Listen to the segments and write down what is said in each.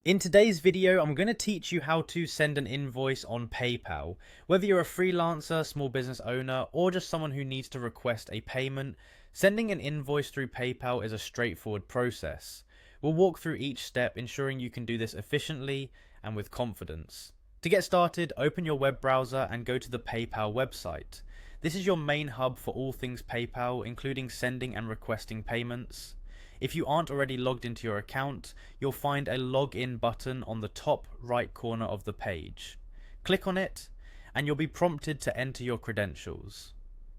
In today's video, I'm going to teach you how to send an invoice on PayPal. Whether you're a freelancer, small business owner, or just someone who needs to request a payment, sending an invoice through PayPal is a straightforward process. We'll walk through each step, ensuring you can do this efficiently and with confidence. To get started, open your web browser and go to the PayPal website. This is your main hub for all things PayPal, including sending and requesting payments. If you aren't already logged into your account, you'll find a login button on the top right corner of the page. Click on it, and you'll be prompted to enter your credentials.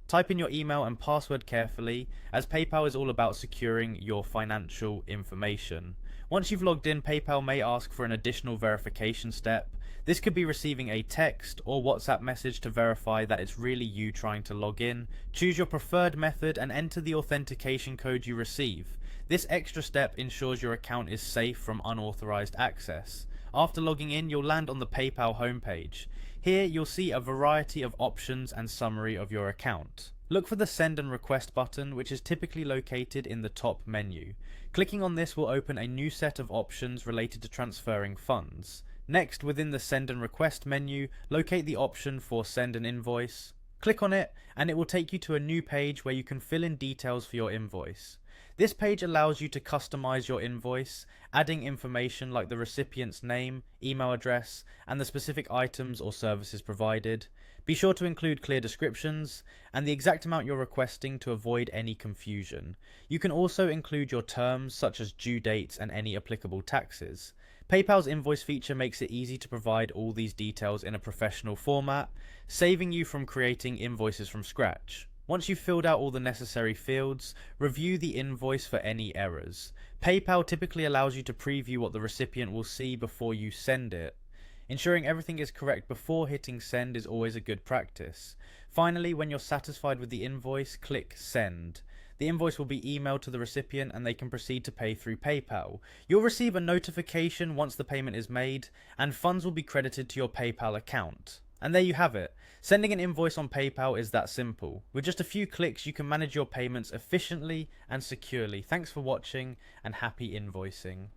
Type in your email and password carefully, as PayPal is all about securing your financial information. Once you've logged in, PayPal may ask for an additional verification step. This could be receiving a text or WhatsApp message to verify that it's really you trying to log in. Choose your preferred method and enter the authentication code you receive. This extra step ensures your account is safe from unauthorized access. After logging in, you'll land on the PayPal homepage. Here, you'll see a variety of options and summary of your account. Look for the Send and Request button, which is typically located in the top menu. Clicking on this will open a new set of options related to transferring funds. Next, within the Send and Request menu, locate the option for Send an Invoice. Click on it, and it will take you to a new page where you can fill in details for your invoice. This page allows you to customize your invoice, adding information like the recipient's name, email address, and the specific items or services provided. Be sure to include clear descriptions and the exact amount you're requesting to avoid any confusion. You can also include your terms such as due dates and any applicable taxes. PayPal's invoice feature makes it easy to provide all these details in a professional format, saving you from creating invoices from scratch. Once you've filled out all the necessary fields, review the invoice for any errors. PayPal typically allows you to preview what the recipient will see before you send it. Ensuring everything is correct before hitting send is always a good practice. Finally, when you're satisfied with the invoice, click send. The invoice will be emailed to the recipient and they can proceed to pay through PayPal. You'll receive a notification once the payment is made, and funds will be credited to your PayPal account. And there you have it. Sending an invoice on PayPal is that simple. With just a few clicks, you can manage your payments efficiently and securely. Thanks for watching, and happy invoicing.